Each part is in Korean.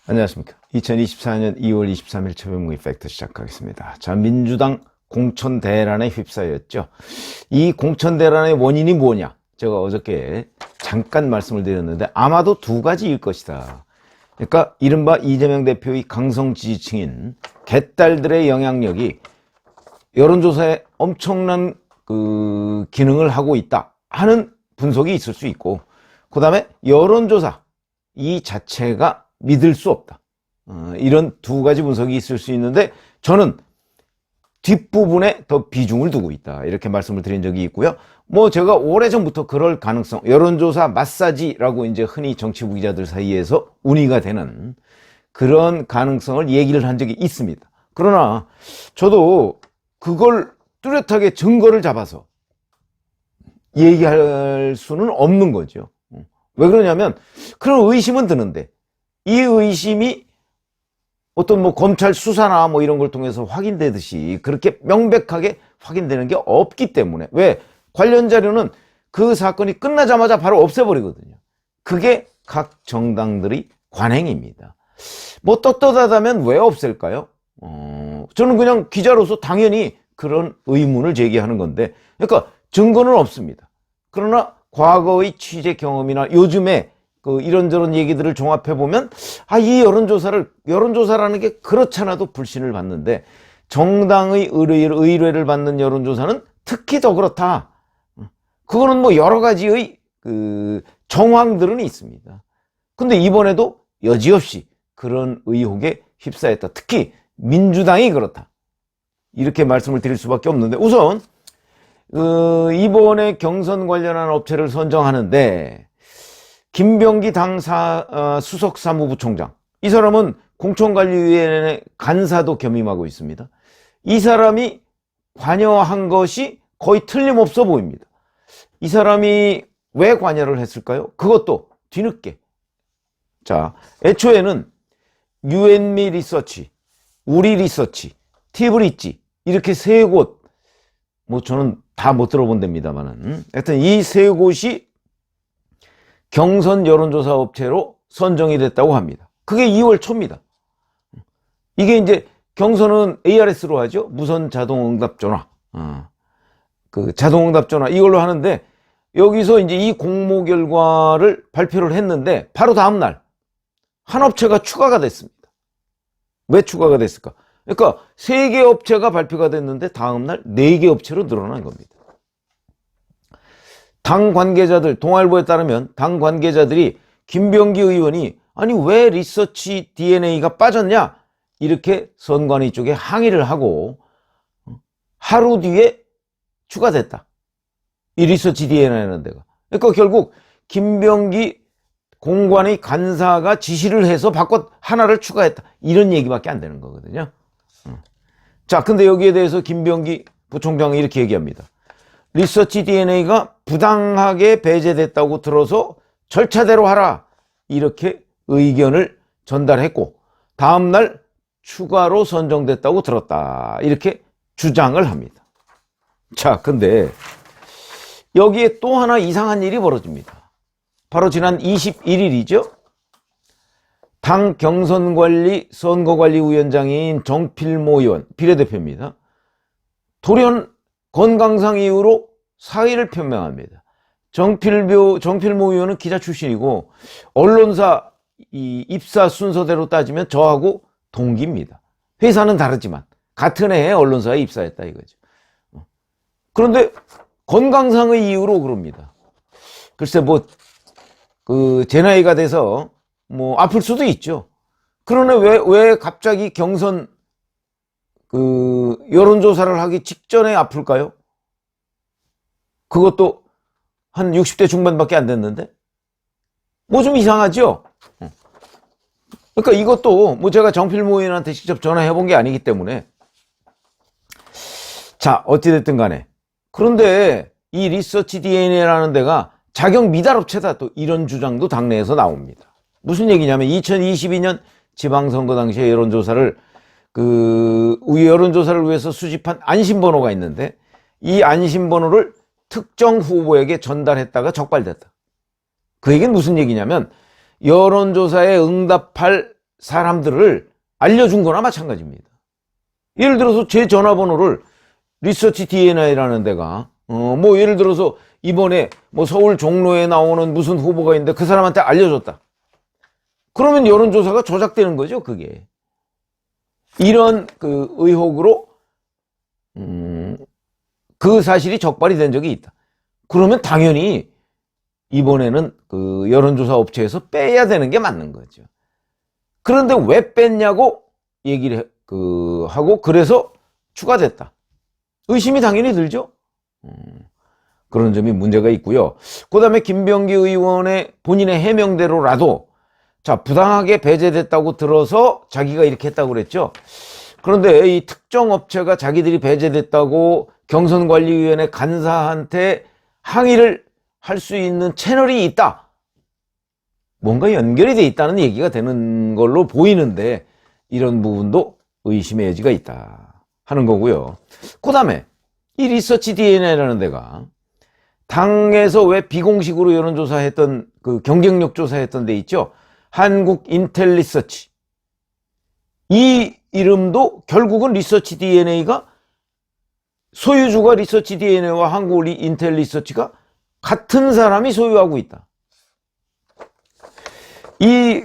안녕하십니까. 2024년 2월 23일 최병무의 팩트 시작하겠습니다. 자, 민주당 공천대란에 휩싸였죠. 이 공천대란의 원인이 뭐냐? 제가 어저께 잠깐 말씀을 드렸는데 아마도 두 가지일 것이다. 그러니까 이른바 이재명 대표의 강성 지지층인 개딸들의 영향력이 여론조사에 엄청난 기능을 하고 있다 하는 분석이 있을 수 있고, 그 다음에 여론조사 이 자체가 믿을 수 없다. 이런 두 가지 분석이 있을 수 있는데 저는 뒷부분에 더 비중을 두고 있다. 이렇게 말씀을 드린 적이 있고요. 제가 오래전부터 그럴 가능성, 여론조사 마사지라고 이제 흔히 정치부 기자들 사이에서 운이가 되는 그런 가능성을 얘기를 한 적이 있습니다. 그러나 저도 그걸 뚜렷하게 증거를 잡아서 얘기할 수는 없는 거죠. 왜 그러냐면 그런 의심은 드는데 이 의심이 어떤 검찰 수사나 이런 걸 통해서 확인되듯이 그렇게 명백하게 확인되는 게 없기 때문에, 왜 관련 자료는 그 사건이 끝나자마자 바로 없애버리거든요. 그게 각 정당들의 관행입니다. 떳떳하다면 왜 없앨까요? 저는 그냥 기자로서 당연히 그런 의문을 제기하는 건데, 그러니까 증거는 없습니다. 그러나 과거의 취재 경험이나 요즘에 이런저런 얘기들을 종합해보면, 이 여론조사라는 게 그렇잖아도 불신을 받는데, 정당의 의뢰를 받는 여론조사는 특히 더 그렇다. 그거는 여러 가지의 정황들은 있습니다. 근데 이번에도 여지없이 그런 의혹에 휩싸였다. 특히 민주당이 그렇다. 이렇게 말씀을 드릴 수밖에 없는데, 우선 이번에 경선 관련한 업체를 선정하는데 김병기 당 수석 사무부총장, 이 사람은 공천관리위원회 간사도 겸임하고 있습니다. 이 사람이 관여한 것이 거의 틀림없어 보입니다. 이 사람이 왜 관여를 했을까요? 그것도 뒤늦게. 자, 애초에는 유앤미 리서치, 우리 리서치, 티브리지 이렇게 세 곳, 저는 다 못 들어본 데입니다만은, 하여튼 이 세 곳이 경선 여론조사 업체로 선정이 됐다고 합니다. 그게 2월 초입니다. 이게 이제 경선은 ARS로 하죠. 무선 자동응답전화. 자동응답전화 이걸로 하는데, 여기서 이제 이 공모 결과를 발표를 했는데 바로 다음 날 한 업체가 추가가 됐습니다. 왜 추가가 됐을까? 그러니까 3개 업체가 발표가 됐는데 다음 날 4개 업체로 늘어난 겁니다. 당 관계자들, 동아일보에 따르면 당 관계자들이 김병기 의원이 아니 왜 리서치 DNA가 빠졌냐 이렇게 선관위 쪽에 항의를 하고 하루 뒤에 추가됐다. 이 리서치 DNA라는 데가. 그러니까 결국 김병기 공관의 간사가 지시를 해서 하나를 추가했다. 이런 얘기밖에 안 되는 거거든요. 자, 근데 여기에 대해서 김병기 부총장이 이렇게 얘기합니다. 리서치 DNA가 부당하게 배제됐다고 들어서 절차대로 하라. 이렇게 의견을 전달했고, 다음날 추가로 선정됐다고 들었다. 이렇게 주장을 합니다. 자, 근데 여기에 또 하나 이상한 일이 벌어집니다. 바로 지난 21일이죠. 당 경선관리 선거관리위원장인 정필모 의원, 비례대표입니다. 돌연 건강상 이유로 사의를 표명합니다. 정필모 의원은 기자 출신이고 언론사 입사 순서대로 따지면 저하고 동기입니다. 회사는 다르지만 같은 해에 언론사에 입사했다 이거죠. 그런데 건강상의 이유로 그럽니다. 글쎄 제 나이가 돼서 아플 수도 있죠. 그러나 왜 갑자기 경선 여론조사를 하기 직전에 아플까요? 그것도 한 60대 중반밖에 안 됐는데? 좀 이상하죠? 그러니까 이것도 제가 정필모 의원한테 직접 전화해 본 게 아니기 때문에. 자, 어찌됐든 간에. 그런데 이 리서치 DNA라는 데가 자격 미달업체다, 또 이런 주장도 당내에서 나옵니다. 무슨 얘기냐면 2022년 지방선거 당시에 여론조사를 위해서 수집한 안심번호가 있는데, 이 안심번호를 특정 후보에게 전달했다가 적발됐다. 그 얘기는 무슨 얘기냐면 여론조사에 응답할 사람들을 알려준 거나 마찬가지입니다. 예를 들어서 제 전화번호를 리서치 DNA라는 데가 뭐 예를 들어서 이번에 뭐 서울 종로에 나오는 무슨 후보가 있는데 그 사람한테 알려줬다. 그러면 여론조사가 조작되는 거죠, 그게. 이런 그 의혹으로 그 사실이 적발이 된 적이 있다. 그러면 당연히 이번에는 그 여론조사 업체에서 빼야 되는 게 맞는 거죠. 그런데 왜 뺐냐고 얘기를 하고 그래서 추가됐다. 의심이 당연히 들죠. 그런 점이 문제가 있고요. 그 다음에 김병기 의원의 본인의 해명대로라도 자, 부당하게 배제됐다고 들어서 자기가 이렇게 했다고 그랬죠. 그런데 이 특정 업체가 자기들이 배제됐다고 경선관리위원회 간사한테 항의를 할 수 있는 채널이 있다. 뭔가 연결이 돼 있다는 얘기가 되는 걸로 보이는데 이런 부분도 의심의 여지가 있다 하는 거고요. 그 다음에 이 리서치 DNA라는 데가 당에서 왜 비공식으로 여론조사했던 그 경쟁력 조사했던 데 있죠. 한국 인텔 리서치. 이 이름도 결국은 리서치 DNA가 소유주가 리서치 DNA와 한국 인텔 리서치가 같은 사람이 소유하고 있다. 이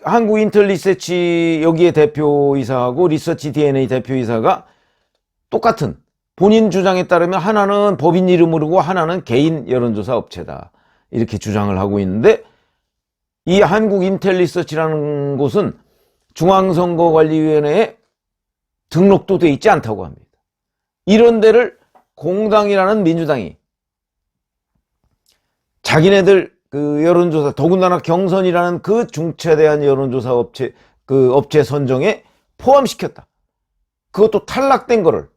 한국 인텔 리서치 여기에 대표이사하고 리서치 DNA 대표이사가 똑같은 본인 주장에 따르면 하나는 법인 이름으로고 하나는 개인 여론조사 업체다. 이렇게 주장을 하고 있는데 이 한국 인텔 리서치라는 곳은 중앙선거관리위원회에 등록도 돼 있지 않다고 합니다. 이런 데를 공당이라는 민주당이 자기네들 그 여론조사, 더군다나 경선이라는 그 중차대한 여론조사 업체 선정에 포함시켰다. 그것도 탈락된 거를.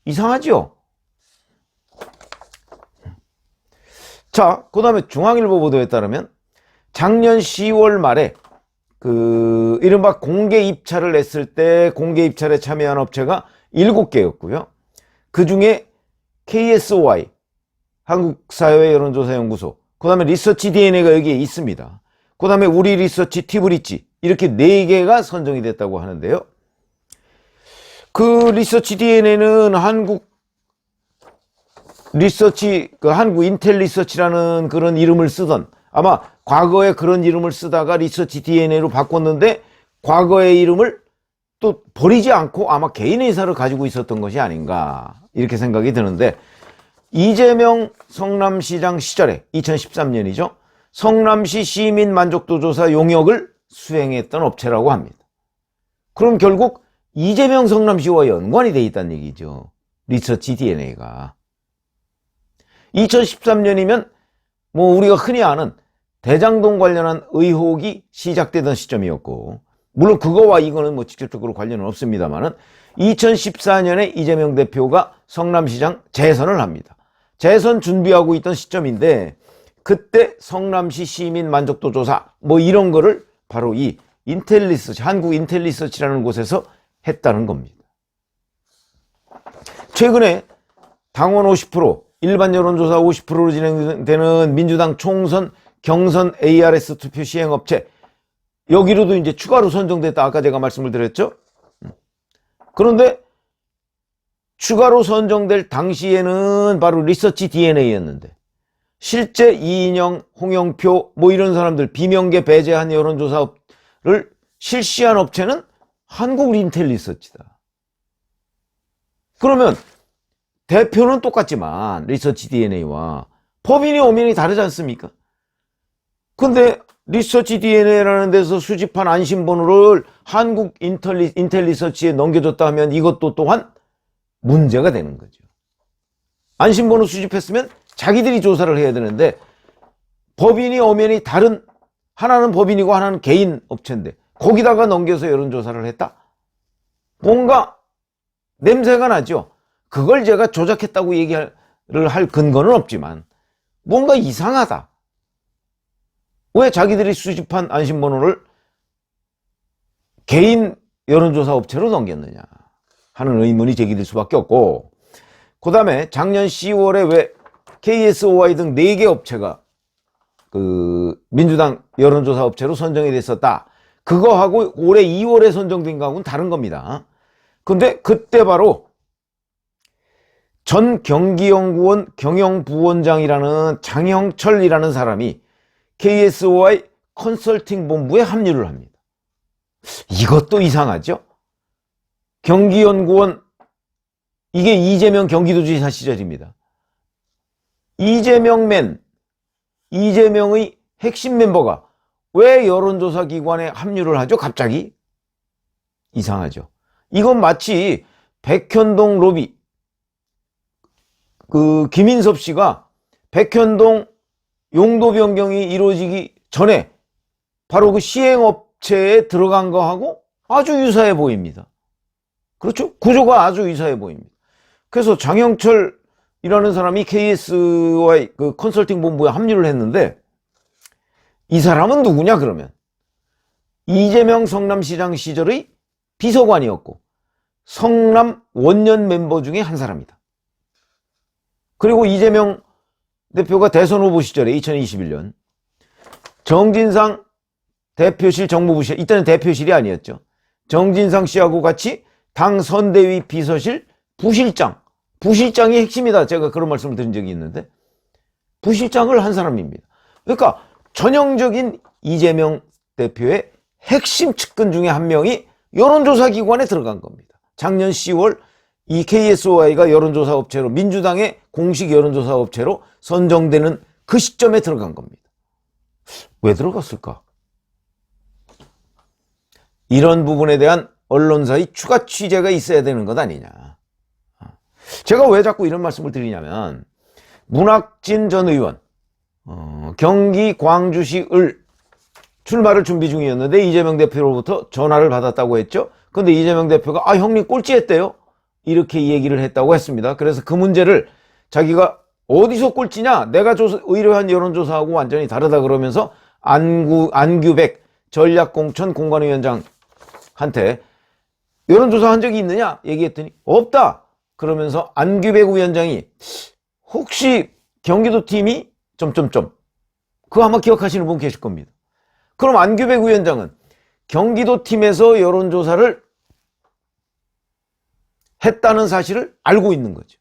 이상하죠? 자, 그 다음에 중앙일보 보도에 따르면 작년 10월 말에 이른바 공개 입찰을 했을 때 공개 입찰에 참여한 업체가 7개였고요. 그 중에 KSOI, 한국사회여론조사연구소, 그 다음에 리서치 DNA가 여기에 있습니다. 그 다음에 우리 리서치 티브리지, 이렇게 4개가 선정이 됐다고 하는데요. 그 리서치 DNA는 한국 인텔 리서치라는 그런 이름을 쓰던, 아마 과거에 그런 이름을 쓰다가 리서치 DNA로 바꿨는데 과거의 이름을 또 버리지 않고 아마 개인 회사를 가지고 있었던 것이 아닌가 이렇게 생각이 드는데, 이재명 성남시장 시절에 2013년이죠. 성남시 시민 만족도 조사 용역을 수행했던 업체라고 합니다. 그럼 결국 이재명 성남시와 연관이 돼 있다는 얘기죠. 리서치 DNA가. 2013년이면 뭐 우리가 흔히 아는 대장동 관련한 의혹이 시작되던 시점이었고, 물론 그거와 이거는 뭐 직접적으로 관련은 없습니다만은 2014년에 이재명 대표가 성남시장 재선을 합니다. 재선 준비하고 있던 시점인데 그때 성남시 시민 만족도 조사 뭐 이런 거를 바로 이 인텔리서치, 한국 인텔리서치라는 곳에서 했다는 겁니다. 최근에 당원 50%, 일반 여론조사 50%로 진행되는 민주당 총선 경선 ARS 투표 시행업체, 여기로도 이제 추가로 선정됐다. 아까 제가 말씀을 드렸죠. 그런데 추가로 선정될 당시에는 바로 리서치 DNA였는데 실제 이인영, 홍영표 뭐 이런 사람들 비명계 배제한 여론조사를 실시한 업체는 한국 인텔 리서치다. 그러면 대표는 똑같지만 리서치 DNA와 법인이 엄연히 다르지 않습니까? 근데 리서치 DNA라는 데서 수집한 안심번호를 한국 인텔 리서치에 넘겨줬다 하면 이것도 또한 문제가 되는 거죠. 안심번호 수집했으면 자기들이 조사를 해야 되는데 법인이 엄연히 다른, 하나는 법인이고 하나는 개인 업체인데 거기다가 넘겨서 여론조사를 했다? 뭔가 냄새가 나죠. 그걸 제가 조작했다고 얘기를 할 근거는 없지만 뭔가 이상하다. 왜 자기들이 수집한 안심번호를 개인 여론조사 업체로 넘겼느냐 하는 의문이 제기될 수밖에 없고, 그 다음에 작년 10월에 왜 KSOI 등 4개 업체가 민주당 여론조사 업체로 선정이 됐었다. 그거하고 올해 2월에 선정된 거하고는 다른 겁니다. 근데 그때 바로 전 경기연구원 경영부원장이라는 장형철이라는 사람이 KSOI 컨설팅 본부에 합류를 합니다. 이것도 이상하죠? 경기연구원, 이게 이재명 경기도지사 시절입니다. 이재명의 핵심 멤버가 왜 여론조사 기관에 합류를 하죠? 갑자기? 이상하죠. 이건 마치 백현동 로비, 김인섭 씨가 백현동 용도 변경이 이루어지기 전에 바로 그 시행업체에 들어간 거하고 아주 유사해 보입니다. 그렇죠? 구조가 아주 유사해 보입니다. 그래서 장형철이라는 사람이 KSY 그 컨설팅 본부에 합류를 했는데, 이 사람은 누구냐 그러면 이재명 성남시장 시절의 비서관이었고 성남 원년 멤버 중에 한 사람이다. 그리고 이재명 대표가 대선 후보 시절에 2021년 정진상 대표실 정무부실, 이때는 대표실이 아니었죠. 정진상 씨하고 같이 당 선대위 비서실 부실장이 핵심이다. 제가 그런 말씀을 드린 적이 있는데 부실장을 한 사람입니다. 그러니까 전형적인 이재명 대표의 핵심 측근 중에 한 명이 여론조사 기관에 들어간 겁니다. 작년 10월 이 KSOI가 여론조사 업체로, 민주당의 공식 여론조사 업체로 선정되는 그 시점에 들어간 겁니다. 왜 들어갔을까? 이런 부분에 대한 언론사의 추가 취재가 있어야 되는 것 아니냐. 제가 왜 자꾸 이런 말씀을 드리냐면, 문학진 전 의원, 경기 광주시 을 출마를 준비 중이었는데 이재명 대표로부터 전화를 받았다고 했죠. 근데 이재명 대표가 형님 꼴찌했대요, 이렇게 얘기를 했다고 했습니다. 그래서 그 문제를 자기가 어디서 꼴찌냐, 내가 의뢰한 여론조사하고 완전히 다르다 그러면서 안규백 전략공천 공관위원장한테 여론조사 한 적이 있느냐 얘기했더니 없다 그러면서 안규백 위원장이 혹시 경기도 팀이 그거 아마 기억하시는 분 계실 겁니다. 그럼 안규백 위원장은 경기도 팀에서 여론조사를 했다는 사실을 알고 있는 거죠.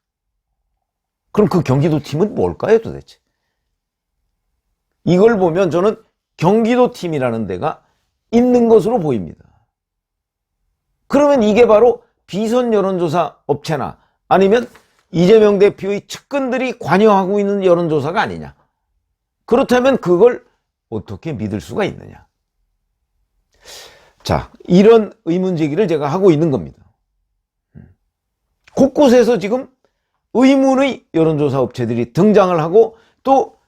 그럼 그 경기도 팀은 뭘까요 도대체? 이걸 보면 저는 경기도 팀이라는 데가 있는 것으로 보입니다. 그러면 이게 바로 비선 여론조사 업체나 아니면 이재명 대표의 측근들이 관여하고 있는 여론조사가 아니냐. 그렇다면 그걸 어떻게 믿을 수가 있느냐. 자, 이런 의문제기를 제가 하고 있는 겁니다. 곳곳에서 지금 의문의 여론조사 업체들이 등장을 하고, 또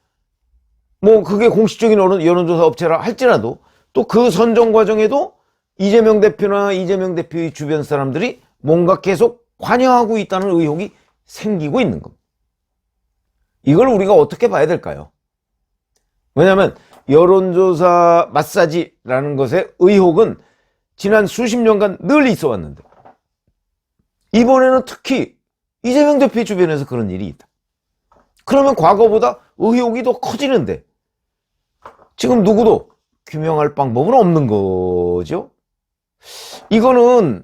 뭐 그게 공식적인 여론조사 업체라 할지라도 또 그 선정 과정에도 이재명 대표나 이재명 대표의 주변 사람들이 뭔가 계속 관여하고 있다는 의혹이 생기고 있는 겁니다. 이걸 우리가 어떻게 봐야 될까요? 왜냐하면 여론조사 마사지라는 것의 의혹은 지난 수십 년간 늘 있어 왔는데, 이번에는 특히 이재명 대표 주변에서 그런 일이 있다. 그러면 과거보다 의혹이 더 커지는데 지금 누구도 규명할 방법은 없는 거죠. 이거는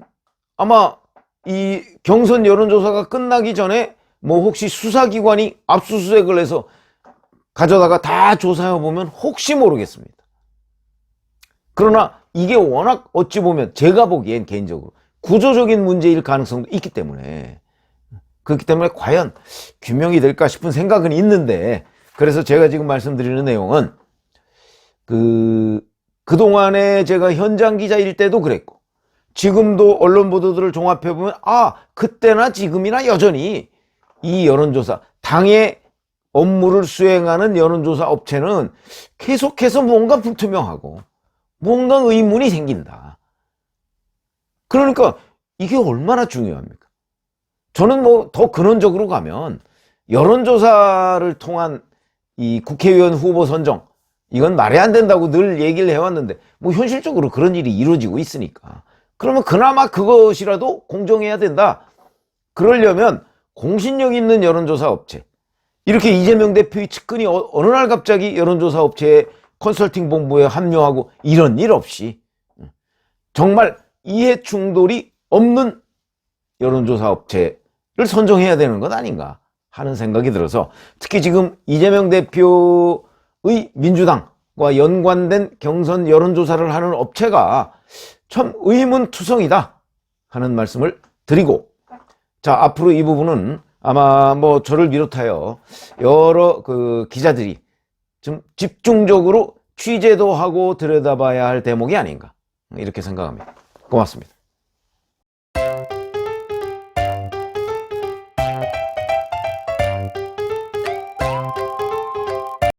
아마 이 경선 여론조사가 끝나기 전에 뭐 혹시 수사기관이 압수수색을 해서 가져다가 다 조사해보면 혹시 모르겠습니다. 그러나 이게 워낙 어찌 보면 제가 보기엔 개인적으로 구조적인 문제일 가능성도 있기 때문에, 그렇기 때문에 과연 규명이 될까 싶은 생각은 있는데, 그래서 제가 지금 말씀드리는 내용은 그동안에 제가 현장 기자일 때도 그랬고 지금도 언론 보도들을 종합해보면 그때나 지금이나 여전히 이 여론조사, 당의 업무를 수행하는 여론조사 업체는 계속해서 뭔가 불투명하고 뭔가 의문이 생긴다. 그러니까 이게 얼마나 중요합니까? 저는 뭐 더 근원적으로 가면 여론조사를 통한 이 국회의원 후보 선정, 이건 말이 안 된다고 늘 얘기를 해왔는데 뭐 현실적으로 그런 일이 이루어지고 있으니까, 그러면 그나마 그것이라도 공정해야 된다. 그러려면 공신력 있는 여론조사 업체, 이렇게 이재명 대표의 측근이 어느 날 갑자기 여론조사 업체의 컨설팅 본부에 합류하고 이런 일 없이 정말 이해 충돌이 없는 여론조사 업체를 선정해야 되는 것 아닌가 하는 생각이 들어서, 특히 지금 이재명 대표의 민주당과 연관된 경선 여론조사를 하는 업체가 참 의문투성이다 하는 말씀을 드리고, 자, 앞으로 이 부분은 아마 뭐 저를 비롯하여 여러 기자들이 좀 집중적으로 취재도 하고 들여다봐야 할 대목이 아닌가, 이렇게 생각합니다. 고맙습니다.